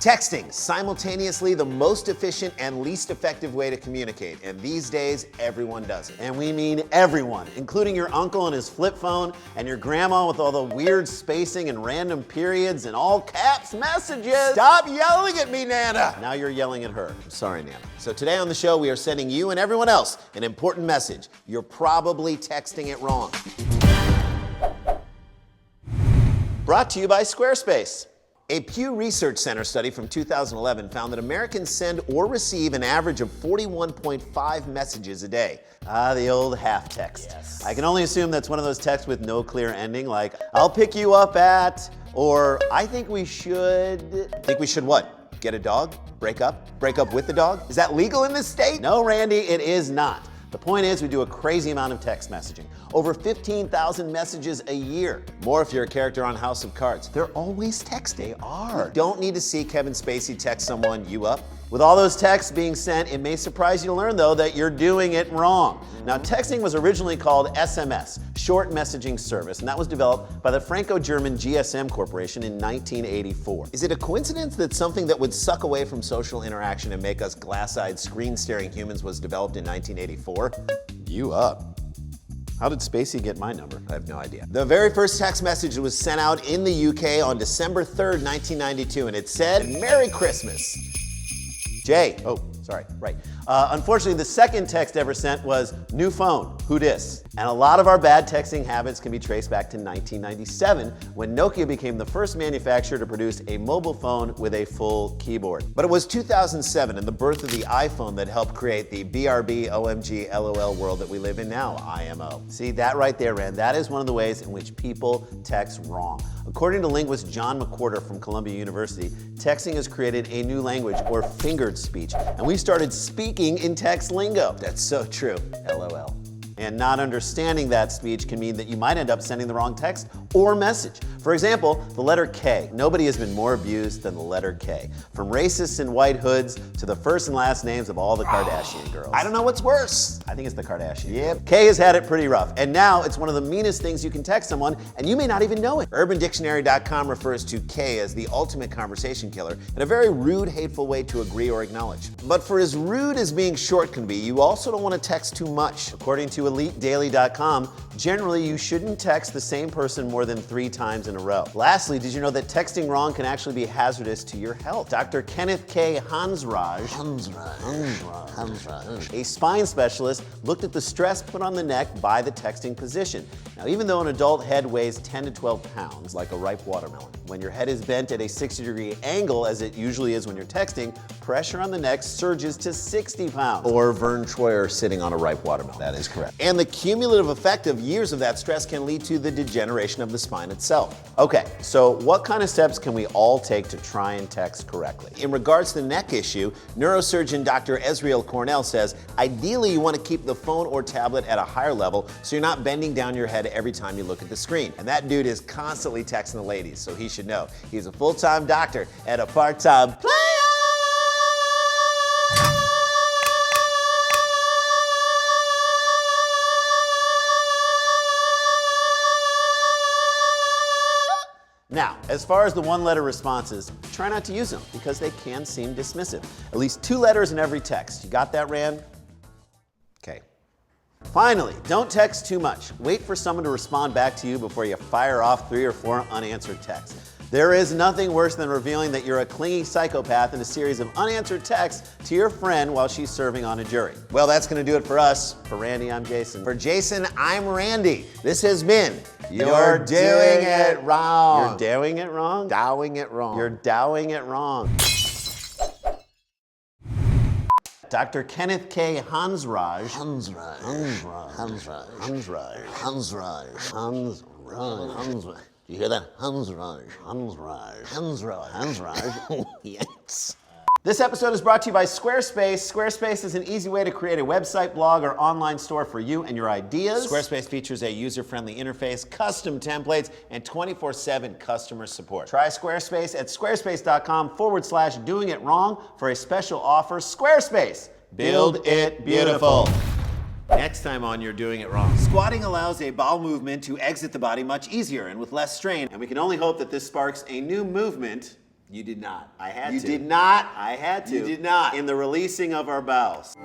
Texting, simultaneously the most efficient and least effective way to communicate. And these days, everyone does it. And we mean everyone, including your uncle and his flip phone, and your grandma with all the weird spacing and random periods and all caps messages. Stop yelling at me, Nana. Now you're yelling at her. I'm sorry, Nana. So today on the show, we are sending you and everyone else an important message. You're probably texting it wrong. Brought to you by Squarespace. A Pew Research Center study from 2011 found that Americans send or receive an average of 41.5 messages a day. Ah, the old half text. Yes. I can only assume that's one of those texts with no clear ending, like, I'll pick you up at, or I think we should. Think we should what? Get a dog? Break up? Break up with the dog? Is that legal in this state? No, Randy, it is not. The point is, we do a crazy amount of text messaging. Over 15,000 messages a year. More if you're a character on House of Cards. They're always texting. They are. You don't need to see Kevin Spacey text someone, you up. With all those texts being sent, it may surprise you to learn, though, that you're doing it wrong. Now, texting was originally called SMS, Short Messaging Service, and that was developed by the Franco-German GSM Corporation in 1984. Is it a coincidence that something that would suck away from social interaction and make us glass-eyed, screen-staring humans was developed in 1984? You up. How did Spacey get my number? I have no idea. The very first text message was sent out in the UK on December 3rd, 1992, and it said, Merry Christmas. Jay, oh, sorry, right. Unfortunately, the second text ever sent was, new phone, who dis? And a lot of our bad texting habits can be traced back to 1997, when Nokia became the first manufacturer to produce a mobile phone with a full keyboard. But it was 2007 and the birth of the iPhone that helped create the BRB, OMG, LOL world that we live in now, IMO. See, that right there, Rand, that is one of the ways in which people text wrong. According to linguist John McWhorter from Columbia University, texting has created a new language, or fingered speech, and we started speaking in text lingo. That's so true, LOL. And not understanding that speech can mean that you might end up sending the wrong text or message. For example, the letter K. Nobody has been more abused than the letter K. From racists in white hoods to the first and last names of all the Kardashian girls. I don't know what's worse. I think it's the Kardashian. Yep. K has had it pretty rough, and now it's one of the meanest things you can text someone, and you may not even know it. UrbanDictionary.com refers to K as the ultimate conversation killer, and a very rude, hateful way to agree or acknowledge. But for as rude as being short can be, you also don't want to text too much. According to EliteDaily.com, generally you shouldn't text the same person more than 3 times in a row. Lastly, did you know that texting wrong can actually be hazardous to your health? Dr. Kenneth K. Hansraj, a spine specialist, looked at the stress put on the neck by the texting position. Now, even though an adult head weighs 10 to 12 pounds, like a ripe watermelon, when your head is bent at a 60-degree angle, as it usually is when you're texting, pressure on the neck surges to 60 pounds. Or Vern Troyer sitting on a ripe watermelon. That is correct. And the cumulative effect of years of that stress can lead to the degeneration of the spine itself. Okay, so what kind of steps can we all take to try and text correctly? In regards to the neck issue, neurosurgeon Dr. Ezriel Cornell says, ideally you want to keep the phone or tablet at a higher level so you're not bending down your head every time you look at the screen. And that dude is constantly texting the ladies, so he should know. He's a full-time doctor and a part-time player. Now, as far as the one-letter responses, try not to use them because they can seem dismissive. At least 2 letters in every text. You got that, Rand? Okay. Finally, don't text too much. Wait for someone to respond back to you before you fire off 3 or 4 unanswered texts. There is nothing worse than revealing that you're a clingy psychopath in a series of unanswered texts to your friend while she's serving on a jury. Well, that's going to do it for us. For Randy, I'm Jason. For Jason, I'm Randy. This has been You're Doing It Wrong. You're doing it wrong? Dowing it wrong. You're dowing it wrong. Dr. Kenneth K. Hansraj. Do you hear that? Hansraj. Yes. This episode is brought to you by Squarespace. Squarespace is an easy way to create a website, blog, or online store for you and your ideas. Squarespace features a user-friendly interface, custom templates, and 24/7 customer support. Try Squarespace at squarespace.com/doingitwrong for a special offer. Squarespace, build it beautiful. Next time on You're Doing It Wrong. Squatting allows a bowel movement to exit the body much easier and with less strain, and we can only hope that this sparks a new movement You did not. I had to. You did not. I had to. You did not. In the releasing of our bowels.